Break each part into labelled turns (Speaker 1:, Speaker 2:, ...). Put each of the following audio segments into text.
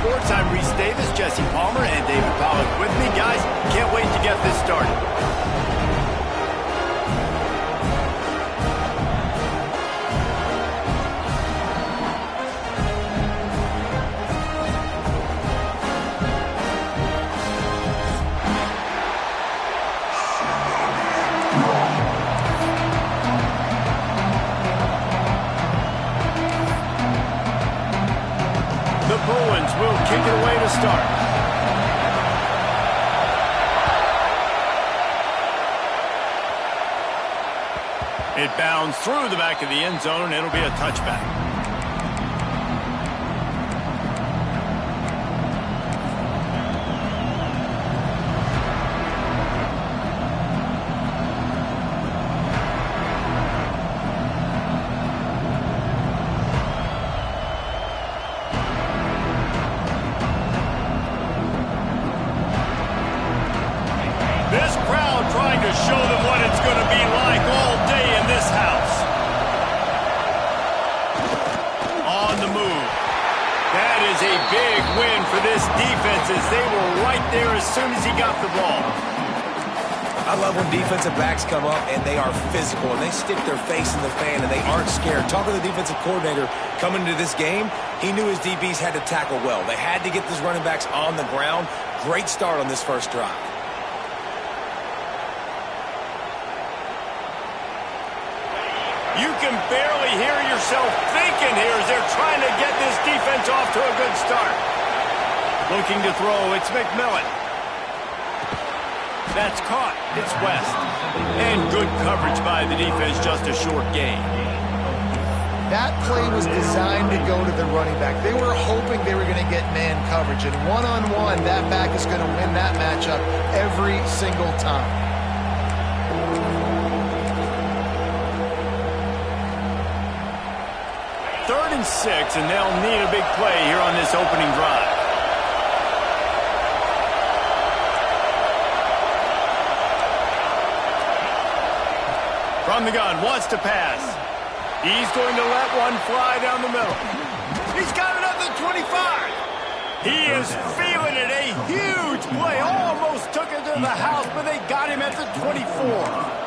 Speaker 1: Sports. I'm Reese Davis, Jesse Palmer, and David Pollack with me. Guys, can't wait to get this started. The Bruins will kick it away to start. It bounds through the back of the end zone. It'll be a touchback. This crowd trying to show them what it's going to be like all day in this house. On the move. That is a big win for this defense as they were right there as soon as he got the ball.
Speaker 2: I love when defensive backs come up and they are physical and they stick their face in the fan and they aren't scared. Talking to the defensive coordinator coming into this game, he knew his DBs had to tackle well. They had to get these running backs on the ground. Great start on this first drive.
Speaker 1: You can barely hear yourself thinking here as they're trying to get this defense off to a good start. Looking to throw, it's McMillan. That's caught. It's West. And good coverage by the defense, just a short gain.
Speaker 3: That play was designed to go to the running back. They were hoping they were going to get man coverage. And one-on-one, that back is going to win that matchup every single time.
Speaker 1: Third and 6, and they'll need a big play here on this opening drive. From the gun, wants to pass. He's going to let one fly down the middle. He's got it up to 25. He is feeling it. A huge play. Almost took it to the house, but they got him at the 24.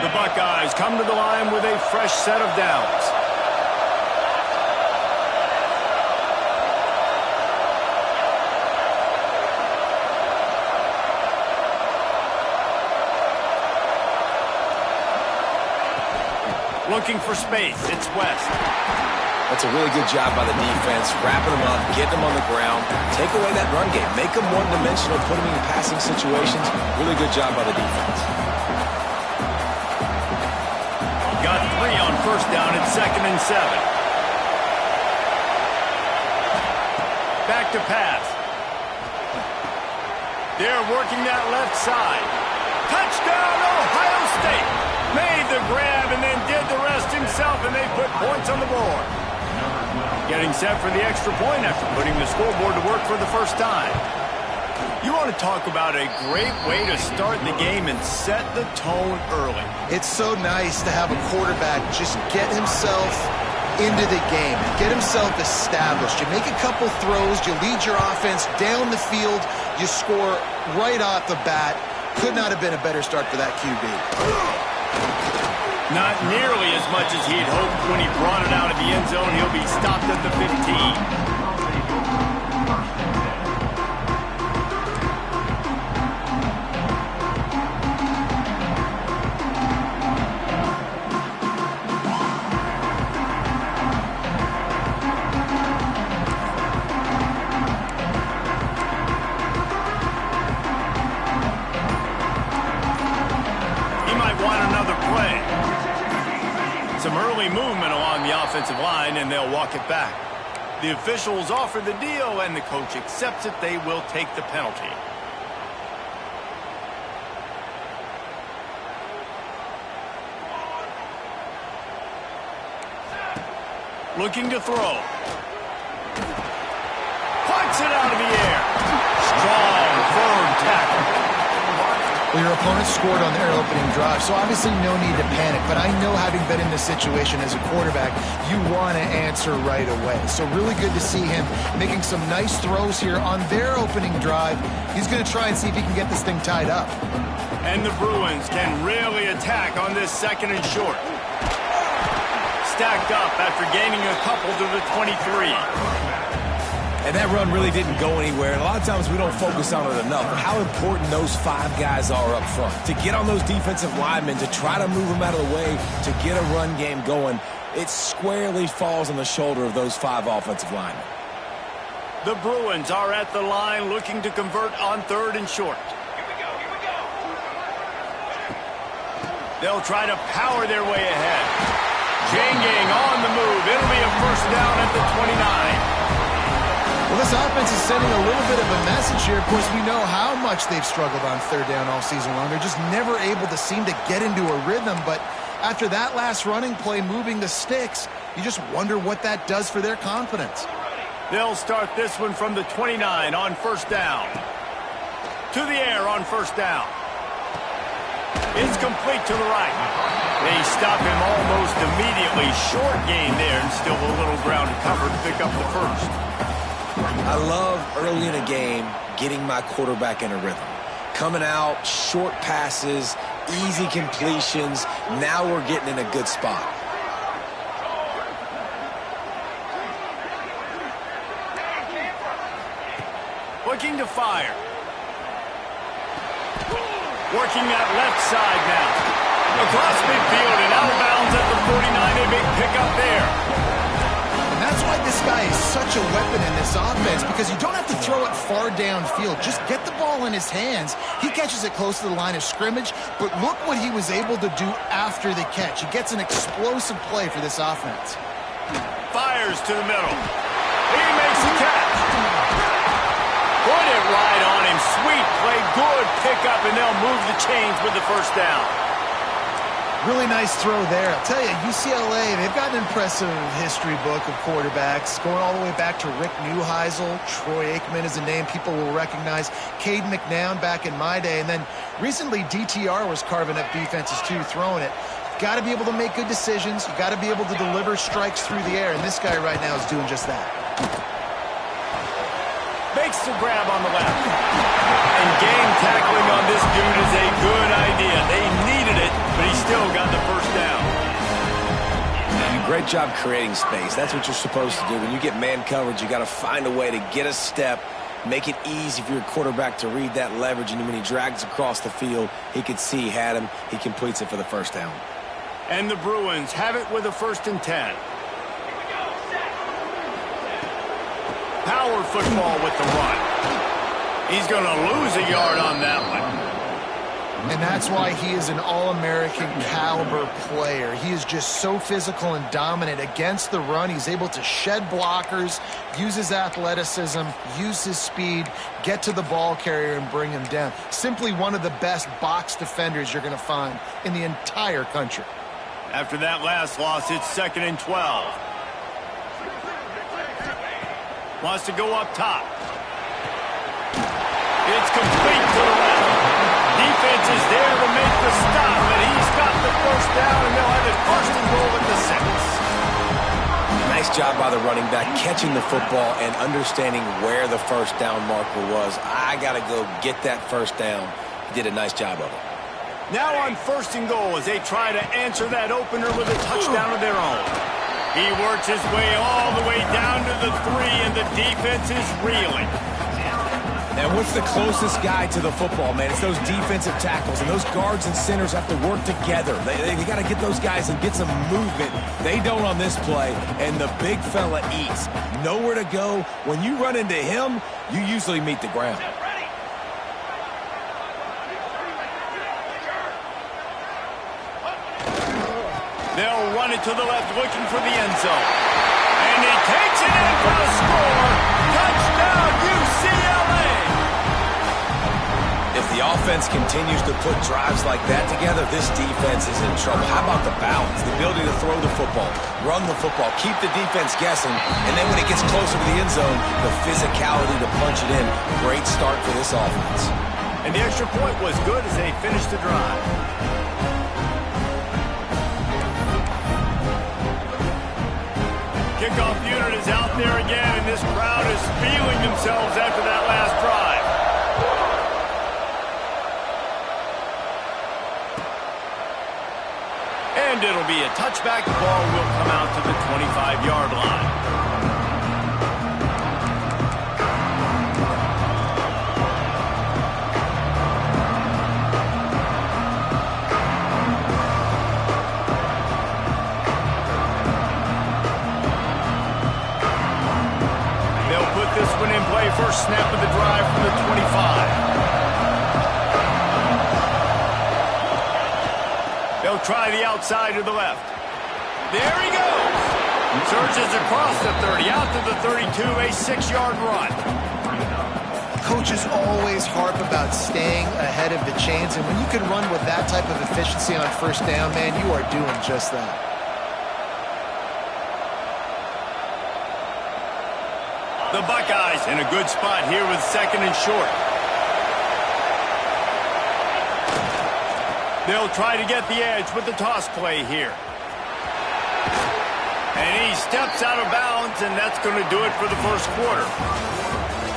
Speaker 1: The Buckeyes come to the line with a fresh set of downs. Looking for space. It's West.
Speaker 2: That's a really good job by the defense, wrapping them up, getting them on the ground. Take away that run game. Make them one-dimensional, put them in passing situations. Really good job by the defense.
Speaker 1: Got 3 on first down at 2nd and 7. Back to pass. They're working that left side. Touchdown, Ohio State. Made the grab and then did the rest himself, and they put points on the board. Getting set for the extra point after putting the scoreboard to work for the first time. You want to talk about a great way to start the game and set the tone early.
Speaker 3: It's so nice to have a quarterback just get himself into the game, get himself established. You make a couple throws, you lead your offense down the field, you score right off the bat. Could not have been a better start for that QB.
Speaker 1: Not nearly as much as he'd hoped when he brought it out of the end zone. He'll be stopped at the 15. Some early movement along the offensive line, and they'll walk it back. The officials offer the deal, and the coach accepts it. They will take the penalty. Looking to throw. Puts it out of the air. Strong, firm tackle.
Speaker 3: Well, your opponent scored on their opening drive, so obviously no need to panic. But I know, having been in this situation as a quarterback, you want to answer right away. So really good to see him making some nice throws here on their opening drive. He's going to try and see if he can get this thing tied up.
Speaker 1: And the Bruins can really attack on this 2nd and short. Stacked up after gaining a couple to the 23.
Speaker 2: And that run really didn't go anywhere. And a lot of times we don't focus on it enough. But how important those 5 guys are up front. To get on those defensive linemen, to try to move them out of the way, to get a run game going, it squarely falls on the shoulder of those 5 offensive linemen.
Speaker 1: The Bruins are at the line looking to convert on 3rd and short. They'll try to power their way ahead. Janging on the move. It'll be a 1st down at the 29.
Speaker 3: Well, this offense is sending a little bit of a message here. Of course, we know how much they've struggled on 3rd down all season long. They're just never able to seem to get into a rhythm. But after that last running play, moving the sticks, you just wonder what that does for their confidence.
Speaker 1: They'll start this one from the 29 on 1st down. To the air on 1st down. It's complete to the right. They stop him almost immediately. Short gain there, and still a little ground to cover to pick up the 1st.
Speaker 2: I love early in a game getting my quarterback in a rhythm. Coming out, short passes, easy completions. Now we're getting in a good spot.
Speaker 1: Looking to fire. Working that left side now. Across midfield and out of bounds at the 49. A big pickup there.
Speaker 3: And that's why this guy is such a weapon in this offense, because you don't have to throw it far downfield. Just get the ball in his hands. He catches it close to the line of scrimmage, but look what he was able to do after the catch. He gets an explosive play for this offense.
Speaker 1: Fires to the middle. He makes the catch. Put it right on him. Sweet play. Good pickup, and they'll move the chains with the 1st down.
Speaker 3: Really nice throw there. I'll tell you, UCLA, they've got an impressive history book of quarterbacks, going all the way back to Rick Neuheisel. Troy Aikman is a name people will recognize. Cade McNown back in my day. And then recently, DTR was carving up defenses too, throwing it. Got to be able to make good decisions. You got to be able to deliver strikes through the air. And this guy right now is doing just that.
Speaker 1: Makes the grab on the left. And game tackling on this dude is a good idea. They needed it, but he still got the 1st down.
Speaker 2: Great job creating space. That's what you're supposed to do. When you get man coverage, you got to find a way to get a step, make it easy for your quarterback to read that leverage, and when he drags across the field, he could see he had him. He completes it for the 1st down.
Speaker 1: And the Bruins have it with a 1st and 10. Power football with the run. He's going to lose a yard on that one.
Speaker 3: And that's why he is an All-American caliber player. He is just so physical and dominant against the run. He's able to shed blockers, use his athleticism, use his speed, get to the ball carrier and bring him down. Simply one of the best box defenders you're going to find in the entire country.
Speaker 1: After that last loss, it's 2nd and 12. Wants to go up top. It's complete to the left. Defense is there to make the stop, but he's got the 1st down, and they'll have it 1st and goal at the 6.
Speaker 2: Nice job by the running back, catching the football and understanding where the 1st down marker was. I got to go get that 1st down. He did a nice job of it.
Speaker 1: Now on 1st and goal as they try to answer that opener with a touchdown of their own. He works his way all the way down to the 3, and the defense is reeling.
Speaker 2: And what's the closest guy to the football, man? It's those defensive tackles, and those guards and centers have to work together. They got to get those guys and get some movement. They don't on this play, and the big fella eats. Nowhere to go. When you run into him, you usually meet the ground.
Speaker 1: They'll run it to the left, looking for the end zone. And he takes it in for the score. Touchdown, UCLA!
Speaker 2: If the offense continues to put drives like that together, this defense is in trouble. How about the balance, the ability to throw the football, run the football, keep the defense guessing, and then when it gets closer to the end zone, the physicality to punch it in. Great start for this offense.
Speaker 1: And the extra point was good as they finished the drive. Kickoff unit is out there again, and this crowd is feeling themselves after that last drive. And it'll be a touchback. The ball will come out to the 25-yard line. This one in play, first snap of the drive from the 25. They'll try the outside to the left. There he goes. Surges across the 30, out to the 32, a 6-yard run.
Speaker 3: Coaches always harp about staying ahead of the chains, and when you can run with that type of efficiency on first down, man, you are doing just that.
Speaker 1: The Buckeyes in a good spot here with second and short. They'll try to get the edge with the toss play here. And he steps out of bounds, and that's going to do it for the first quarter.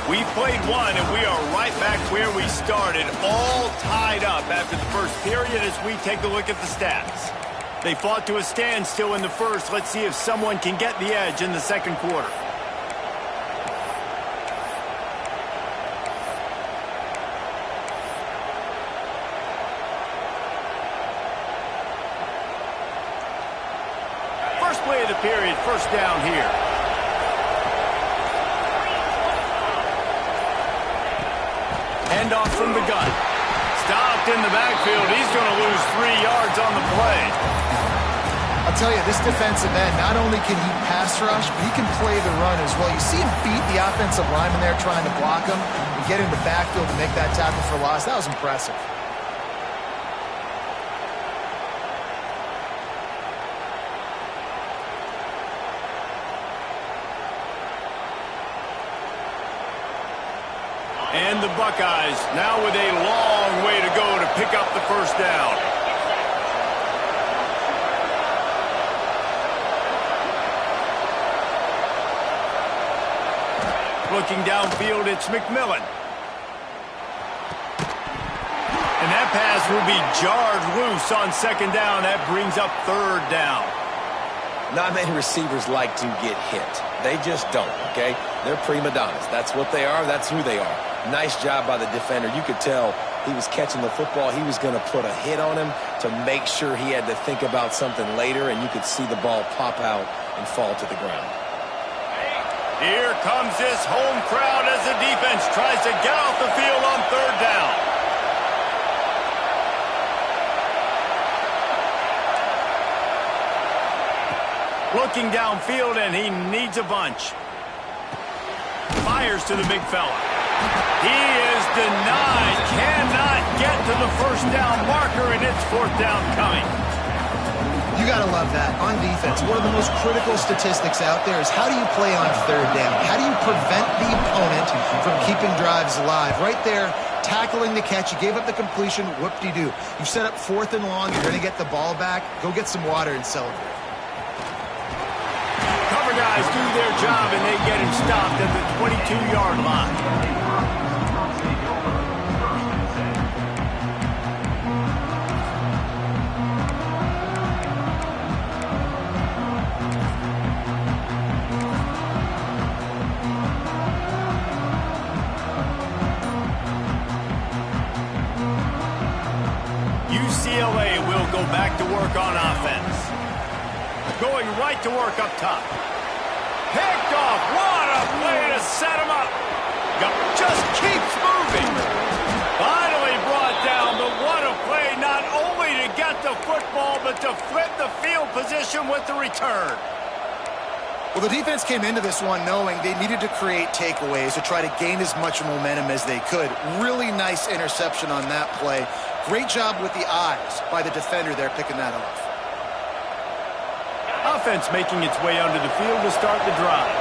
Speaker 1: We've played one, and we are right back where we started, all tied up after the first period as we take a look at the stats. They fought to a standstill in the first. Let's see if someone can get the edge in the second quarter. Play of the period, first down here. Handoff from the gun. Stopped in the backfield. He's going to lose 3 yards on the play.
Speaker 3: I'll tell you, this defensive end, not only can he pass rush, but he can play the run as well. You see him beat the offensive lineman there trying to block him and get in the backfield to make that tackle for loss. That was impressive.
Speaker 1: And the Buckeyes now with a long way to go to pick up the first down. Looking downfield, it's McMillan. And that pass will be jarred loose on second down. That brings up third down.
Speaker 2: Not many receivers like to get hit. They just don't, okay? They're prima donnas. That's what they are. That's who they are. Nice job by the defender. You could tell he was catching the football. He was going to put a hit on him to make sure he had to think about something later, and you could see the ball pop out and fall to the ground.
Speaker 1: Here comes this home crowd as the defense tries to get off the field on third down. Looking downfield, and he needs a bunch. Fires to the big fella. He is denied. Cannot get to the first down marker, and it's fourth down coming.
Speaker 3: You got to love that. On defense, one of the most critical statistics out there is how do you play on third down? How do you prevent the opponent from keeping drives alive? Right there, tackling the catch. You gave up the completion. Whoop-de-doo. You set up fourth and long. You're going to get the ball back. Go get some water and celebrate.
Speaker 1: Cover guys do their job, and they get him stopped at the 22-yard line. UCLA will go back to work on offense. Going right to work up top. Picked off. What a play to set him up. Just keeps moving. Finally brought down, but what a play not only to get the football, but to flip the field position with the return.
Speaker 3: Well, the defense came into this one knowing they needed to create takeaways to try to gain as much momentum as they could. Really nice interception on that play. Great job with the eyes by the defender there picking that off.
Speaker 1: Offense making its way onto the field to start the drive.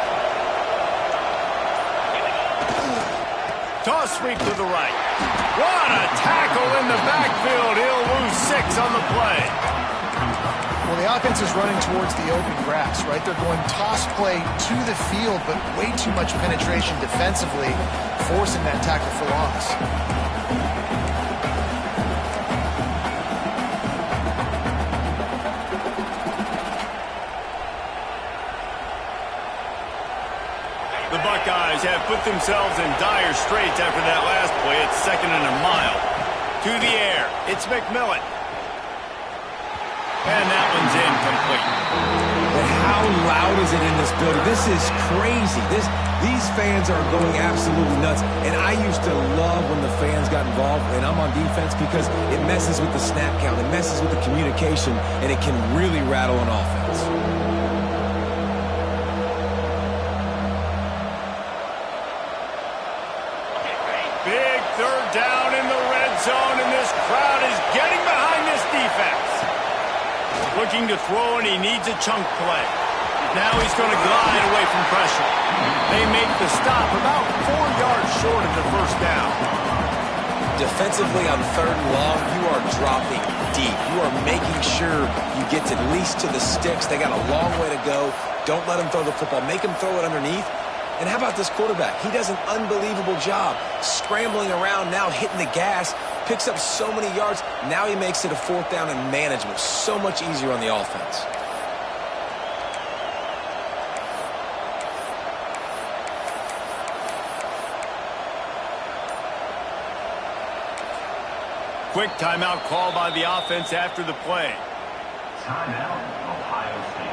Speaker 1: Toss sweep to the right. What a tackle in the backfield. He'll lose 6 on the play.
Speaker 3: Well, the offense is running towards the open grass, right? They're going toss play to the field, but way too much penetration defensively, forcing that tackle for loss.
Speaker 1: The Buckeyes have put themselves in dire straits after that last play. It's 2nd and a mile. To the air. It's McMillan. And that one's incomplete.
Speaker 2: But how loud is it in this building? This is crazy. These fans are going absolutely nuts. And I used to love when the fans got involved, and I'm on defense, because it messes with the snap count. It messes with the communication, and it can really rattle an offense.
Speaker 1: Big 3rd down in the red zone, and this crowd is getting behind this defense. Looking to throw, and he needs a chunk play. Now he's going to glide away from pressure. They make the stop about 4 yards short of the 1st down.
Speaker 2: Defensively on 3rd and long, you are dropping deep. You are making sure you get at least to the sticks. They got a long way to go. Don't let them throw the football. Make them throw it underneath. And how about this quarterback? He does an unbelievable job scrambling around, now hitting the gas, picks up so many yards. Now he makes it a 4th down and manageable. So much easier on the offense.
Speaker 1: Quick timeout call by the offense after the play.
Speaker 4: Timeout, Ohio State.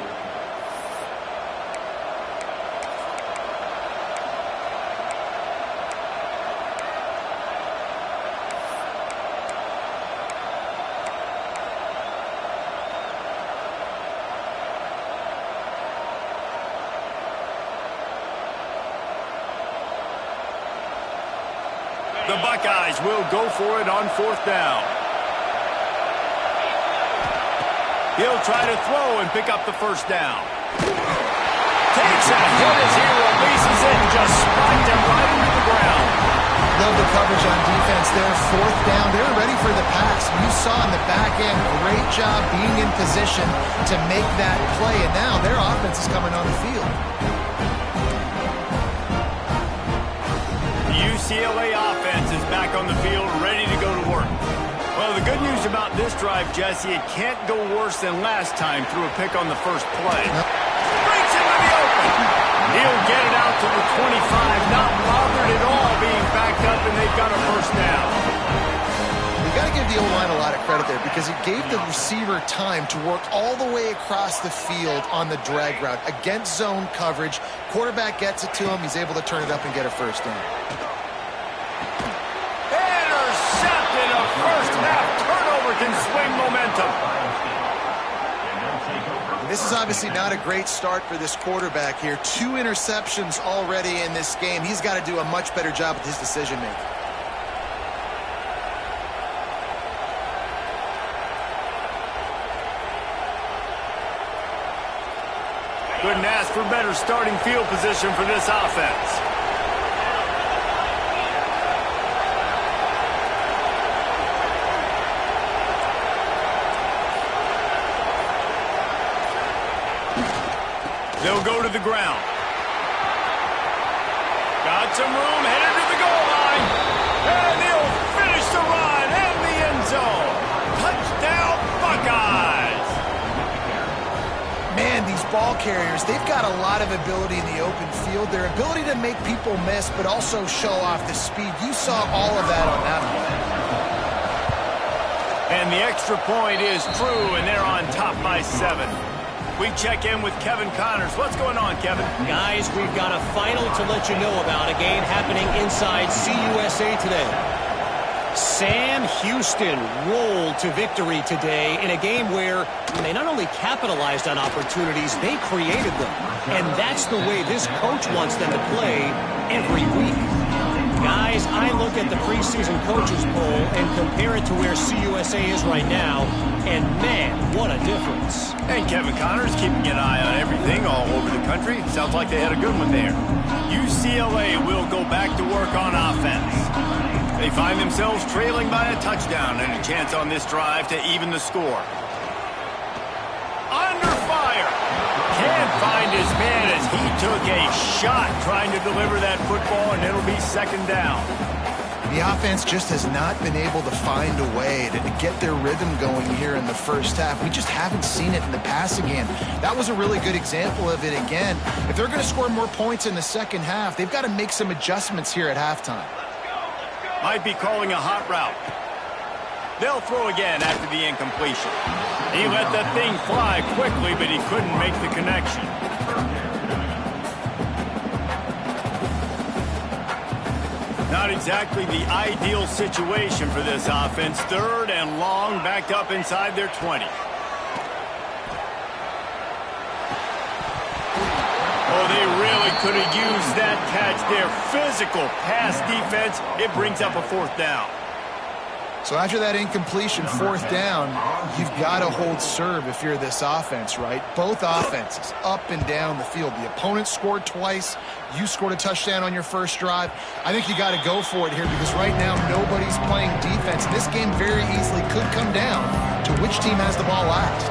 Speaker 1: The Buckeyes will go for it on 4th down. He'll try to throw and pick up the 1st down. Takes a hit as he releases it and just spiked him right into the ground.
Speaker 3: Love the coverage on defense there. 4th down. They were ready for the pass. You saw in the back end, great job being in position to make that play. And now their offense is coming on the field.
Speaker 1: UCLA offense is back on the field, ready to go to work. Well, the good news about this drive, Jesse, it can't go worse than last time through a pick on the 1st play. Breaks into the open. He'll get it out to the 25, not bothered at all being backed up, and they've got a 1st down.
Speaker 3: You got to give the O-line a lot of credit there, because it gave the receiver time to work all the way across the field on the drag route against zone coverage. Quarterback gets it to him. He's able to turn it up and get a 1st down.
Speaker 1: Intercepted. A 1st half turnover can swing momentum.
Speaker 3: This is obviously not a great start for this quarterback here. 2 interceptions already in this game. He's got to do a much better job with his decision-making.
Speaker 1: Couldn't ask for better starting field position for this offense. They'll go to the ground. Got some room, headed to the goal line. And he'll finish the run in the end zone. Touchdown, Buckeyes.
Speaker 3: Man, these ball carriers, they've got a lot of ability in the open field. Their ability to make people miss, but also show off the speed. You saw all of that on that play.
Speaker 1: And the extra point is true, and they're on top by 7. We check in with Kevin Connors. What's going on, Kevin?
Speaker 5: Guys, we've got a final to let you know about, a game happening inside CUSA today. Sam Houston rolled to victory today in a game where they not only capitalized on opportunities, they created them. And that's the way this coach wants them to play every week. Guys, I look at the preseason coaches poll and compare it to where CUSA is right now, and man, what a difference.
Speaker 1: And Kevin Connors keeping an eye on everything all over the country. Sounds like they had a good one there. UCLA will go back to work on offense. They find themselves trailing by a touchdown and a chance on this drive to even the score. Under fire. Can't find his man as he took a shot trying to deliver that football, and it'll be second down.
Speaker 3: The offense just has not been able to find a way to get their rhythm going here in the first half. We just haven't seen it in the passing game. That was a really good example of it again. If they're going to score more points in the second half, they've got to make some adjustments here at halftime.
Speaker 1: Might be calling a hot route. They'll throw again after the incompletion. He let that thing fly quickly, but he couldn't make the connection. Not exactly the ideal situation for this offense. Third and long, backed up inside their 20. Oh, they really could have used that catch there. Physical pass defense. It brings up a fourth down.
Speaker 3: So after that incompletion, fourth down, you've got to hold serve if you're this offense, right? Both offenses up and down the field. The opponent scored twice. You scored a touchdown on your first drive. I think you got to go for it here because right now nobody's playing defense. This game very easily could come down to which team has the ball last.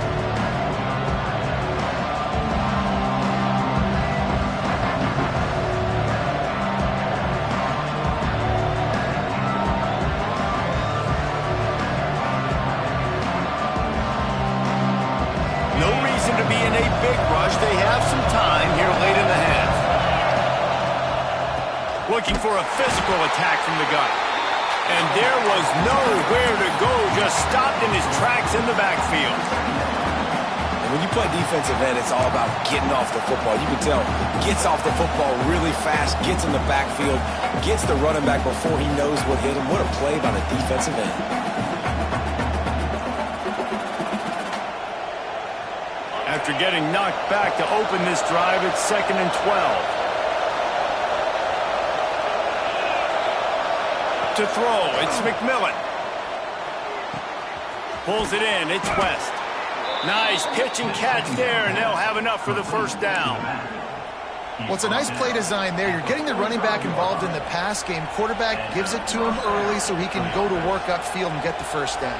Speaker 1: They have some time here late in the half. Looking for a physical attack from the gun. And there was nowhere to go, just stopped in his tracks in the backfield.
Speaker 2: And when you play defensive end, it's all about getting off the football. You can tell, gets off the football really fast, gets in the backfield, gets the running back before he knows what hit him. What a play by the defensive end.
Speaker 1: After getting knocked back to open this drive, it's 2nd and 12. To throw, it's McMillan. Pulls it in, it's West. Nice pitch and catch there, and they'll have enough for the first down.
Speaker 3: Well, it's a nice play design there. You're getting the running back involved in the pass game. Quarterback gives it to him early so he can go to work upfield and get the first down.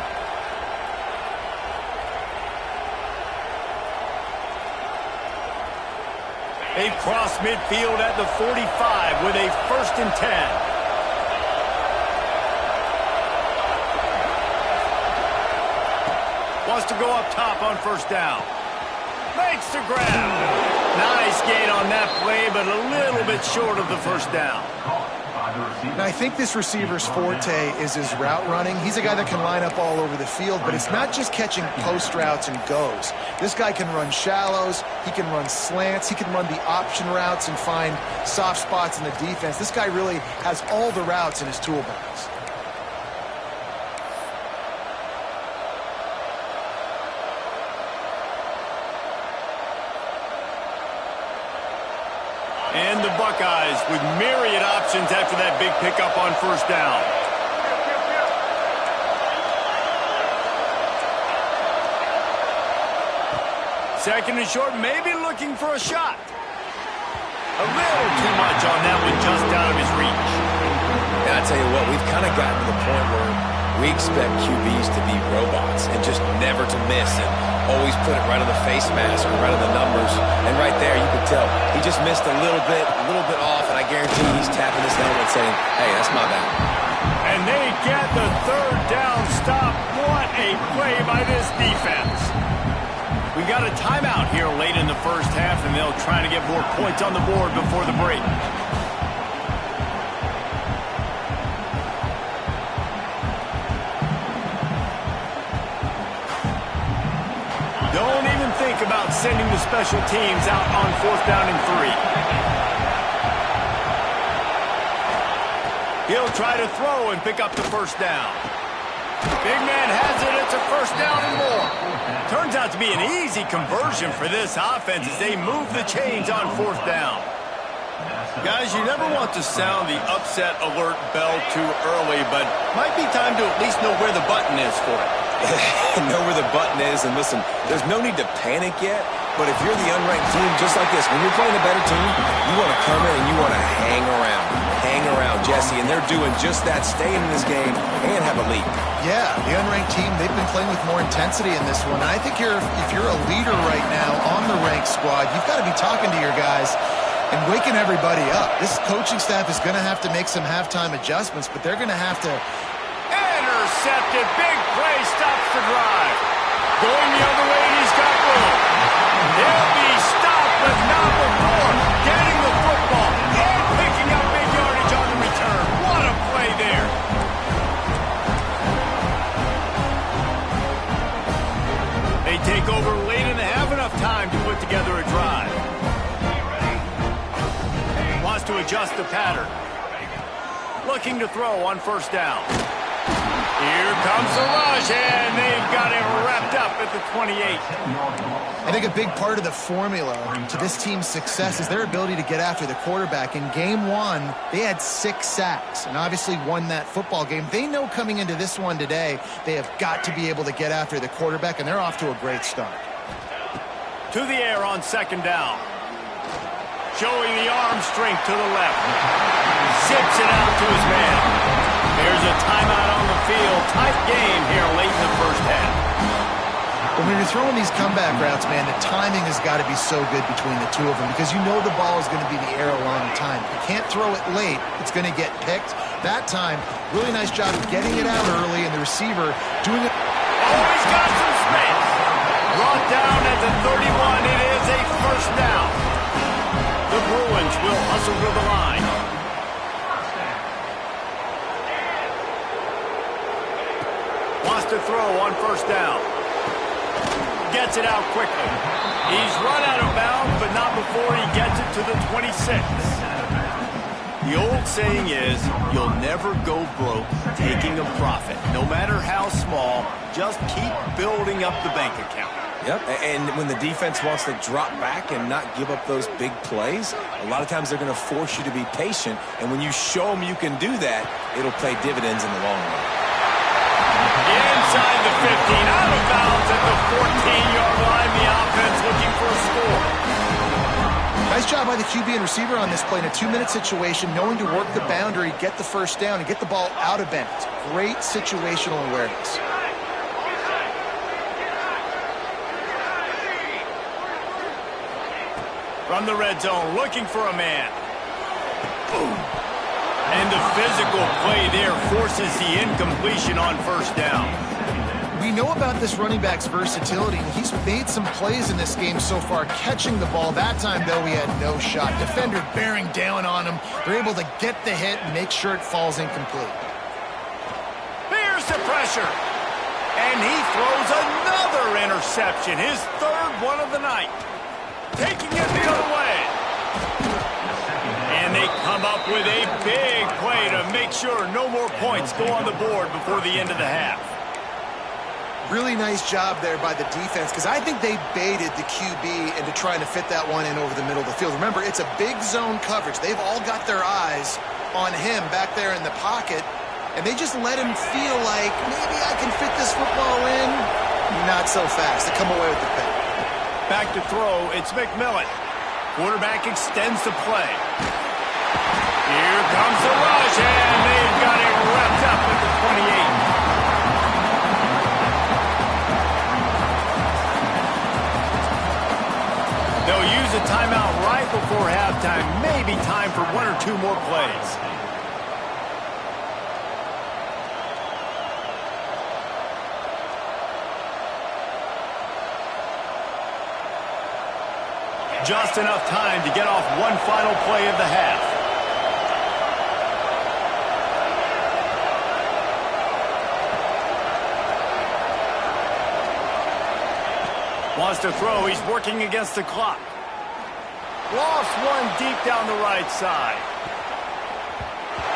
Speaker 1: They cross midfield at the 45 with a 1st and 10. Wants to go up top on first down. Makes the grab. Nice gain on that play, but a little bit short of the first down.
Speaker 3: Now, I think this receiver's forte is his route running. He's a guy that can line up all over the field, but it's not just catching post routes and goes. This guy can run shallows, he can run slants, he can run the option routes and find soft spots in the defense. This guy really has all the routes in his toolbox.
Speaker 1: And the Buckeyes with myriad options after that big pickup on first down. Second and short, maybe looking for a shot. A little too much on that one, just out of his reach.
Speaker 2: And I tell you what, we've kind of gotten to the point where we expect QBs to be robots and just never to miss and always put it right on the face mask or right on the numbers. And right there, you could tell he just missed a little bit off, and I guarantee he's tapping his helmet saying, hey, that's my bad.
Speaker 1: And they get the third down stop. What a play by this defense. We got a timeout here late in the first half, and they'll try to get more points on the board before the break. Don't even think about sending the special teams out on 4th down and 3. He'll try to throw and pick up the first down. Big man has it. It's a first down and more. Turns out to be an easy conversion for this offense as they move the chains on 4th down. Guys, you never want to sound the upset alert bell too early, but might be time to at least know where the button is for it.
Speaker 2: Know where the button is, and listen, there's no need to panic yet. But if you're the unranked team, just like this, when you're playing a better team, you want to come in and you want to hang around. Hang around, Jesse, and they're doing just that, staying in this game and have a lead.
Speaker 3: Yeah, the unranked team, they've been playing with more intensity in this one. I think if you're a leader right now on the ranked squad, you've got to be talking to your guys and waking everybody up. This coaching staff is going to have to make some halftime adjustments, but they're going to have to...
Speaker 1: Intercepted. Big play. Stops the drive. Going the other way, and he's got room. He'll be stopped, but not before getting the football and picking up big yardage on the return. What a play there. They take over late and have enough time to put together a drive. Wants to adjust the pattern. Looking to throw on first down. Here comes the rush, and they've got it wrapped up at the 28.
Speaker 3: I think a big part of the formula to this team's success is their ability to get after the quarterback. In game one, they had 6 sacks and obviously won that football game. They know coming into this one today, they have got to be able to get after the quarterback, and they're off to a great start.
Speaker 1: To the air on second down. Showing the arm strength to the left. Zips it out to his man. There's a timeout on the field. Tight game here late in the first half.
Speaker 3: But when you're throwing these comeback routes, man, the timing has got to be so good between the two of them because you know the ball is going to be in the air a long time. You can't throw it late. It's going to get picked. That time, really nice job of getting it out early, and the receiver doing it.
Speaker 1: Oh, he's got some space. Brought down at the 31. It is a first down. The Bruins will hustle to the line. Wants to throw on first down. Gets it out quickly. He's run out of bounds, but not before he gets it to the 26. The old saying is, you'll never go broke taking a profit. No matter how small, just keep building up the bank account.
Speaker 2: Yep, and when the defense wants to drop back and not give up those big plays, a lot of times they're going to force you to be patient, and when you show them you can do that, it'll pay dividends in the long run.
Speaker 1: Inside the 15, out of bounds at the 14-yard line. The offense looking for a score.
Speaker 3: Nice job by the QB and receiver on this play in a 2-minute situation, knowing to work the boundary, get the first down, and get the ball out of bounds. Great situational awareness.
Speaker 1: From the red zone, looking for a man. Boom. And the physical play there forces the incompletion on first down.
Speaker 3: We know about this running back's versatility. He's made some plays in this game so far, catching the ball. That time, though, he had no shot. Defender bearing down on him. They're able to get the hit and make sure it falls incomplete.
Speaker 1: Here's the pressure. And he throws another interception, his third one of the night. Taking it the other way. And they come up with a big play to make sure no more points go on the board before the end of the half.
Speaker 3: Really nice job there by the defense because I think they baited the QB into trying to fit that one in over the middle of the field. Remember, it's a big zone coverage. They've all got their eyes on him back there in the pocket, and they just let him feel like maybe I can fit this football in. Not so fast. They come away with the pick.
Speaker 1: Back to throw, it's McMillan. Quarterback extends the play. Here comes the rush, and they've got it wrapped up at the 28. They'll use a timeout right before halftime. Maybe time for 1 or 2 more plays. Just enough time to get off one final play of the half. Wants to throw. He's working against the clock. Lost one deep down the right side.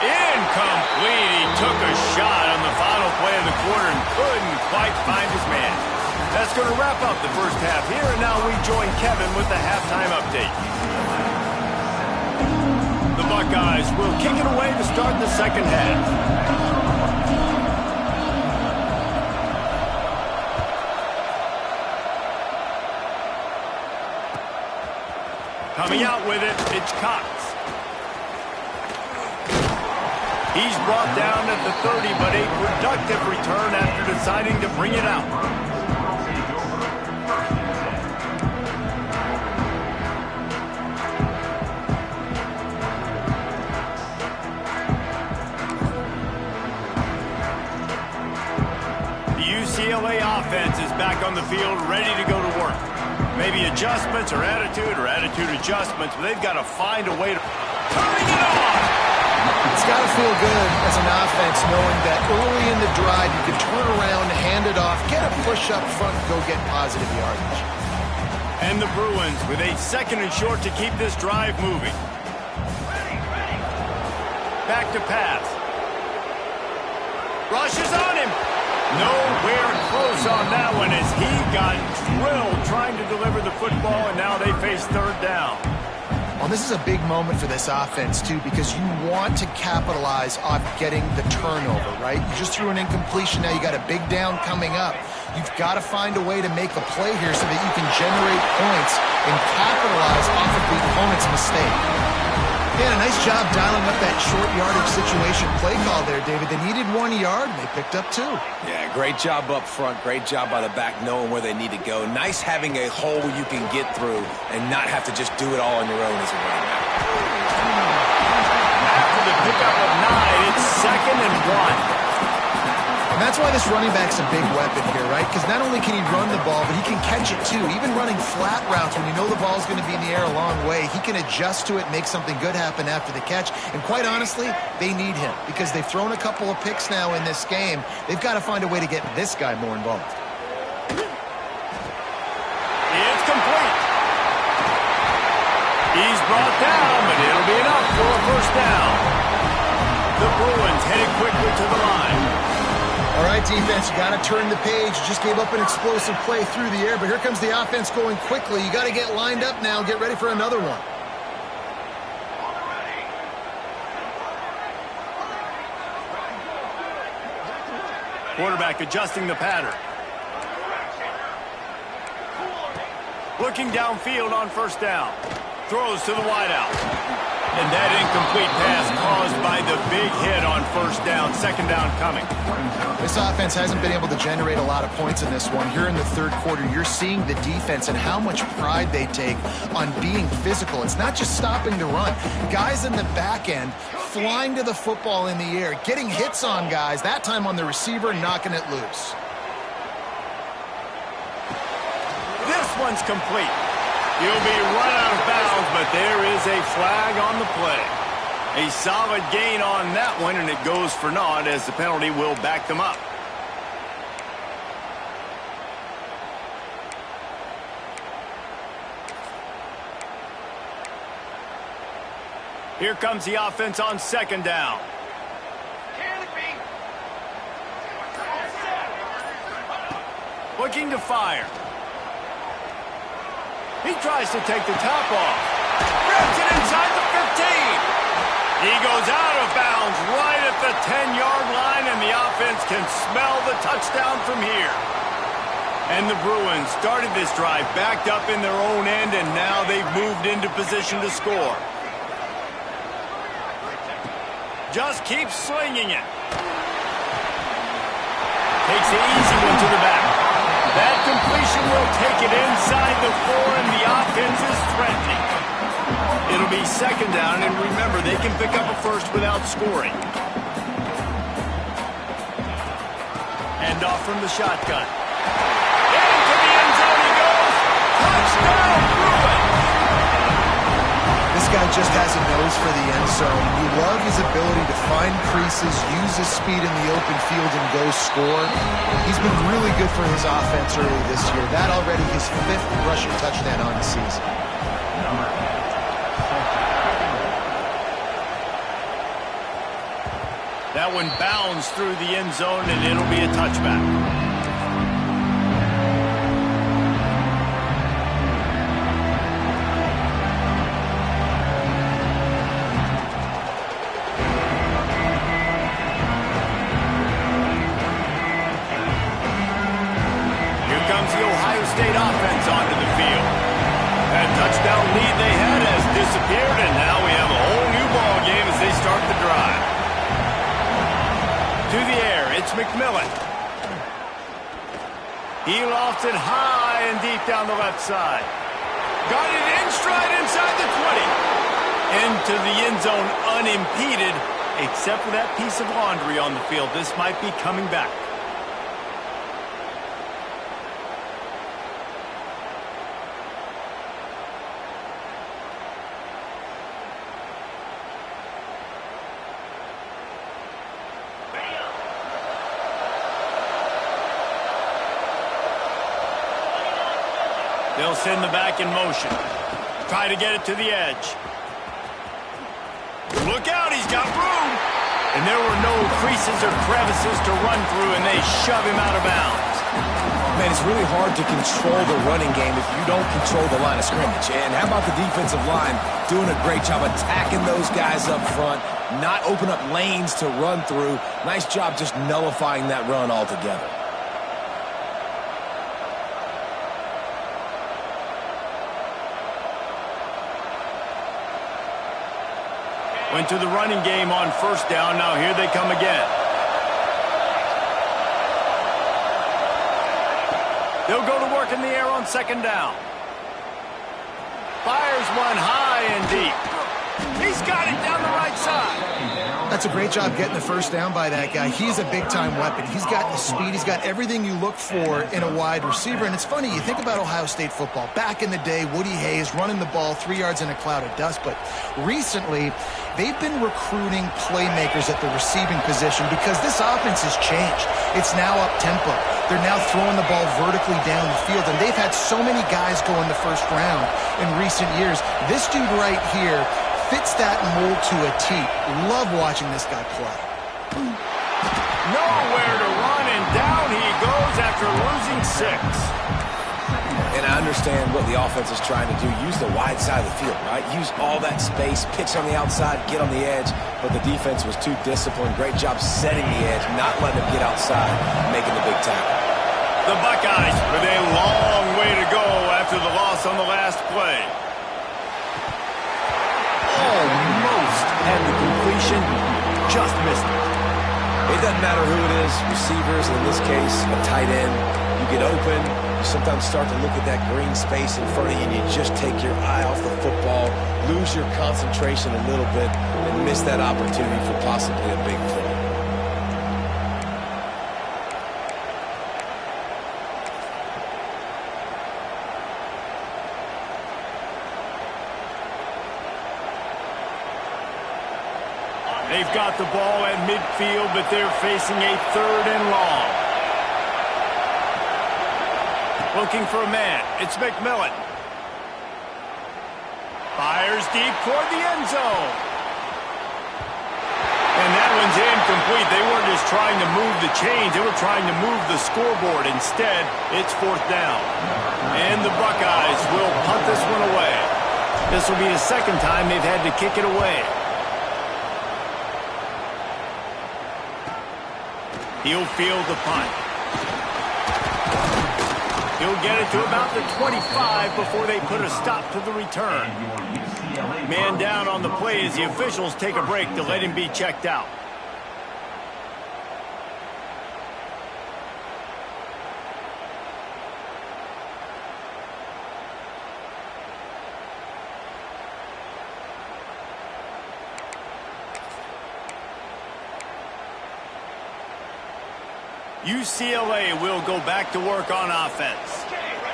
Speaker 1: Incomplete. He took a shot on the final play of the quarter and couldn't quite find his man. That's going to wrap up the first half here, and now we join Kevin with the halftime update. The Buckeyes will kick it away to start the second half. Coming out with it, it's Cox. He's brought down at the 30, but a productive return after deciding to bring it out. The UCLA offense is back on the field, ready to go to work. Maybe adjustments or attitude adjustments, but they've got to find a way to turn it on.
Speaker 3: It's got to feel good as an offense knowing that early in the drive you can turn around, hand it off, get a push up front, go get positive yardage.
Speaker 1: And the Bruins with a 2nd and short to keep this drive moving. Back to pass. Rushes on him. Nowhere close on that one as he got drilled trying to deliver the football, and now they face 3rd down.
Speaker 3: Well, this is a big moment for this offense, too, because you want to capitalize off getting the turnover, right? You just threw an incompletion. Now you got a big down coming up. You've got to find a way to make a play here so that you can generate points and capitalize off of the opponent's mistake. Yeah, nice job dialing up that short yardage situation play call there, David. They needed 1 yard, and they picked up 2.
Speaker 2: Yeah, great job up front. Great job by the back knowing where they need to go. Nice having a hole you can get through and not have to just do it all on your own as a running back.
Speaker 1: After the pickup of 9, it's 2nd and 1.
Speaker 3: And that's why this running back's a big weapon here, right? Because not only can he run the ball, but he can catch it too. Even running flat routes when you know the ball's going to be in the air a long way, he can adjust to it, make something good happen after the catch. And quite honestly, they need him because they've thrown a couple of picks now in this game. They've got to find a way to get this guy more involved.
Speaker 1: It's complete. He's brought down, but it'll be enough for a 1st down. The Bruins headed quickly to the line.
Speaker 3: All right, defense, you got to turn the page. You just gave up an explosive play through the air, but here comes the offense going quickly. You got to get lined up now, get ready for another one.
Speaker 1: Quarterback adjusting the pattern. Looking downfield on 1st down. Throws to the wideout. And that incomplete pass caused by the big hit on 1st down. 2nd down coming.
Speaker 3: This offense hasn't been able to generate a lot of points in this one. Here in the 3rd quarter, you're seeing the defense and how much pride they take on being physical. It's not just stopping the run. Guys in the back end flying to the football in the air, getting hits on guys, that time on the receiver, knocking it loose.
Speaker 1: This one's complete. He'll be run out of bounds, but there is a flag on the play. A solid gain on that one, and it goes for naught as the penalty will back them up. Here comes the offense on 2nd down. Looking to fire. He tries to take the top off. Grabs it inside the 15. He goes out of bounds right at the 10-yard line, and the offense can smell the touchdown from here. And the Bruins started this drive backed up in their own end, and now they've moved into position to score. Just keeps slinging it. Takes the easy one to the back. That completion will take it inside the 4, and the offense is threatening. It'll be 2nd down, and remember, they can pick up a 1st without scoring. Hand off from the shotgun. Into the end zone he goes. Touchdown, Bruins!
Speaker 3: This guy just has a nose for the end zone. You love his ability to find creases, use his speed in the open field, and go score. He's been really good for his offense early this year. That already his 5th rushing touchdown on the season.
Speaker 1: That one bounds through the end zone, and it'll be a touchback. Here comes the Ohio State offense onto the field. That touchdown lead they had as Through the air, it's McMillan. He lofts it high and deep down the left side. Got it in stride inside the 20. Into the end zone unimpeded, except for that piece of laundry on the field. This might be coming back. They'll send the back in motion. Try to get it to the edge. Look out, he's got room. And there were no creases or crevices to run through, and they shove him out of bounds.
Speaker 2: Man, it's really hard to control the running game if you don't control the line of scrimmage. And how about the defensive line doing a great job attacking those guys up front, not open up lanes to run through. Nice job just nullifying that run altogether.
Speaker 1: Went to the running game on first down. Now here they come again. They'll go to work in the air on second down. Fires one high and deep. He's got it down the right side.
Speaker 3: That's a great job getting the first down by that guy. He's a big-time weapon. He's got the speed. He's got everything you look for in a wide receiver. And it's funny, you think about Ohio State football. Back in the day, Woody Hayes running the ball 3 yards in a cloud of dust. But recently, they've been recruiting playmakers at the receiving position because this offense has changed. It's now up-tempo. They're now throwing the ball vertically down the field. And they've had so many guys go in the first round in recent years. This dude right here fits that mold to a T. Love watching this guy play.
Speaker 1: Nowhere to run, and down he goes after losing 6.
Speaker 2: And I understand what the offense is trying to do. Use the wide side of the field, right? Use all that space, pitch on the outside, get on the edge. But the defense was too disciplined. Great job setting the edge, not letting them get outside, making the big tackle.
Speaker 1: The Buckeyes with a long way to go after the loss on the last play. Almost had the completion, just missed it.
Speaker 2: It doesn't matter who it is, receivers, in this case, a tight end. You get open, you sometimes start to look at that green space in front of you, and you just take your eye off the football, lose your concentration a little bit, and miss that opportunity for possibly a big throw.
Speaker 1: They've got the ball at midfield, but they're facing a 3rd and long. Looking for a man. It's McMillan. Fires deep toward the end zone. And that one's incomplete. They weren't just trying to move the chains. They were trying to move the scoreboard. Instead, it's 4th down. And the Buckeyes will punt this one away. This will be the 2nd time they've had to kick it away. He'll field the punt. He'll get it to about the 25 before they put a stop to the return. Man down on the play as the officials take a break to let him be checked out. UCLA will go back to work on offense.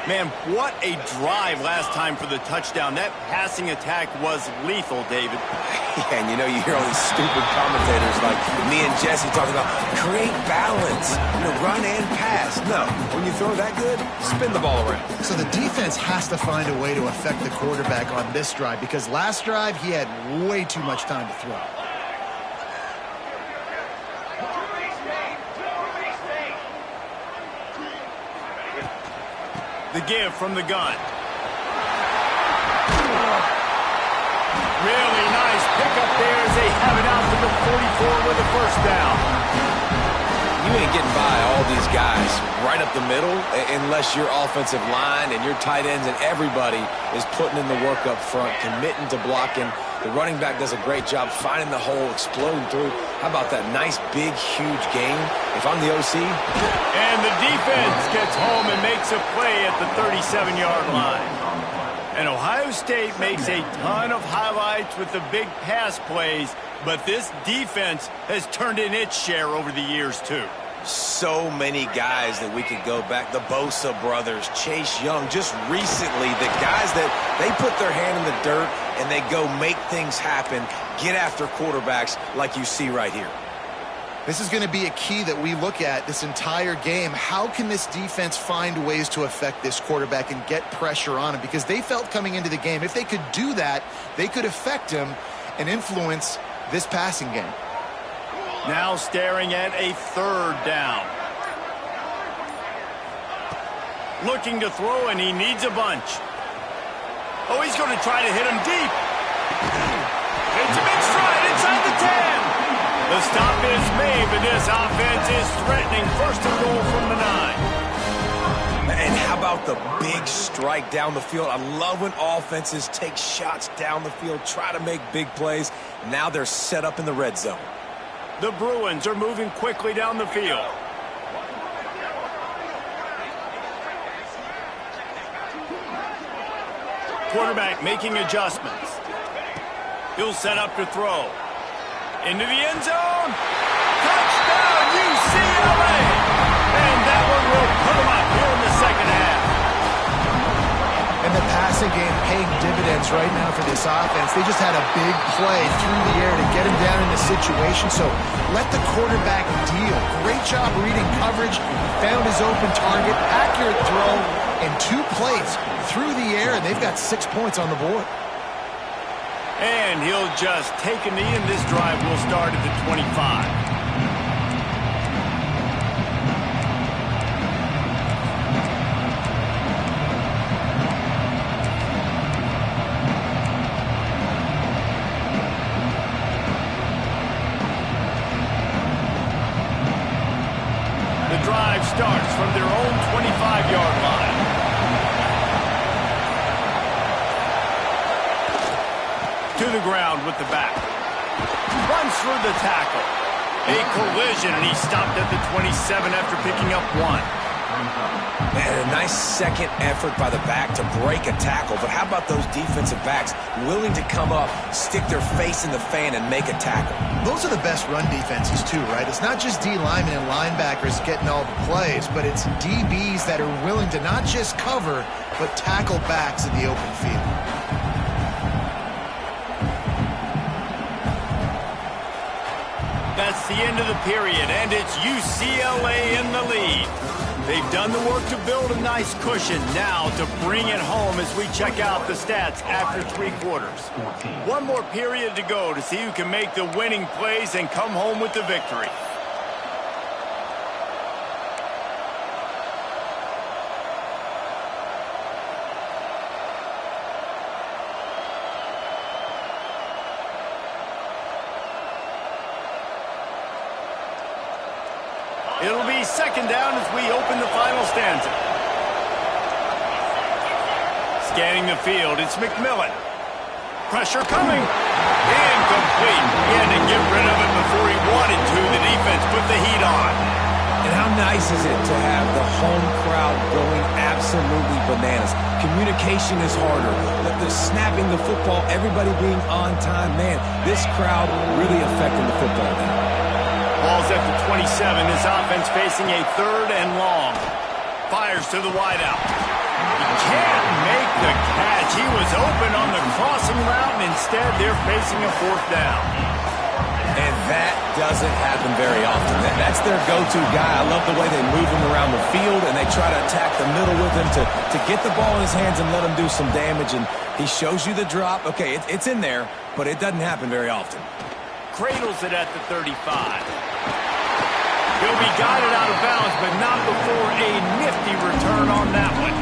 Speaker 1: Man, what a drive last time for the touchdown. That passing attack was lethal, David.
Speaker 2: Yeah, and you know, you hear all these stupid commentators like me and Jesse talking about create balance, run and pass. No, when you throw that good, spin the ball around.
Speaker 3: So the defense has to find a way to affect the quarterback on this drive because last drive he had way too much time to throw.
Speaker 1: The give from the gun. Really nice pickup there as they have it out to the 44 with a 1st down.
Speaker 2: You ain't getting by all these guys right up the middle unless your offensive line and your tight ends and everybody is putting in the work up front, committing to blocking The running back does a great job finding the hole, exploding through. How about that nice, big, huge gain? If I'm the OC.
Speaker 1: And the defense gets home and makes a play at the 37-yard line. And Ohio State makes a ton of highlights with the big pass plays, but this defense has turned in its share over the years, too.
Speaker 2: So many guys that we could go back. The Bosa brothers, Chase Young, just recently, the guys that they put their hand in the dirt and they go make things happen, get after quarterbacks like you see right here.
Speaker 3: This is going to be a key that we look at this entire game. How can this defense find ways to affect this quarterback and get pressure on him? Because they felt coming into the game, if they could do that, they could affect him and influence this passing game.
Speaker 1: Now staring at a third down. Looking to throw, and he needs a bunch. Oh, he's going to try to hit him deep. It's a big stride inside the 10. The stop is made, but this offense is threatening. First and goal from the 9.
Speaker 2: And how about the big strike down the field? I love when offenses take shots down the field, try to make big plays. Now they're set up in the red zone.
Speaker 1: The Bruins are moving quickly down the field. Quarterback making adjustments. He'll set up to throw. Into the end zone. Touchdown, UCLA! And that one will put them up here in the second half.
Speaker 3: And the passing game paying dividends right now for this offense. They just had a big play through the air to get him down in the situation. So let the quarterback deal. Great job reading coverage. Found his open target. Accurate throw. And 2 plays through the air. And they've got 6 points on the board.
Speaker 1: And he'll just take a knee, and this drive will start at the 25. The drive starts from their own 25-yard line. To the ground with the back. Runs through the tackle. A collision, and he stopped at the 27 after picking up 1.
Speaker 2: And a nice second effort by the back to break a tackle. But how about those defensive backs willing to come up, stick their face in the fan, and make a tackle?
Speaker 3: Those are the best run defenses too, right? It's not just D linemen and linebackers getting all the plays, but it's DBs that are willing to not just cover, but tackle backs in the open field.
Speaker 1: That's the end of the period, and it's UCLA in the lead. They've done the work to build a nice cushion. Now to bring it home as we check out the stats after 3 quarters. 1 more period to go to see who can make the winning plays and come home with the victory. It'll be second down as we open the final stanza. Scanning the field, it's McMillan. Pressure coming. Incomplete. He had to get rid of it before he wanted to. The defense put the heat on.
Speaker 2: And how nice is it to have the home crowd going absolutely bananas? Communication is harder. The snapping the football, everybody being on time. Man, this crowd really affecting the football game.
Speaker 1: Ball's at the 27. His offense facing a 3rd and long. Fires to the wideout. He can't make the catch. He was open on the crossing route, and instead they're facing a 4th down.
Speaker 2: And that doesn't happen very often. That's their go-to guy. I love the way they move him around the field, and they try to attack the middle with him to get the ball in his hands and let him do some damage. And he shows you the drop. Okay, it's in there, but it doesn't happen very often.
Speaker 1: Cradles it at the 35. He'll be guided out of bounds, but not before a nifty return on that one.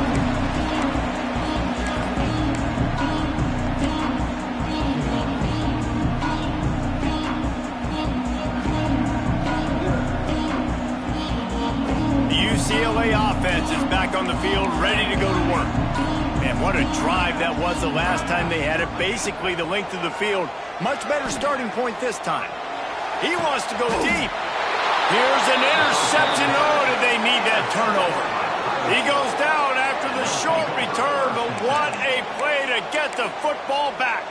Speaker 1: The UCLA offense is back on the field, ready to go to work. Man, what a drive that was the last time they had it. Basically the length of the field. Much better starting point this time. He wants to go deep. Here's an interception. Oh, did they need that turnover? He goes down after the short return, but what a play to get the football back.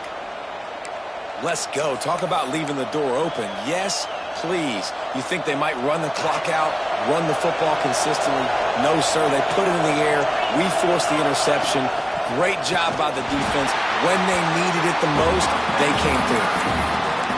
Speaker 2: Let's go. Talk about leaving the door open. Yes, please. You think they might run the clock out, run the football consistently? No, sir. They put it in the air. We forced the interception. Great job by the defense. When they needed it the most, they came through.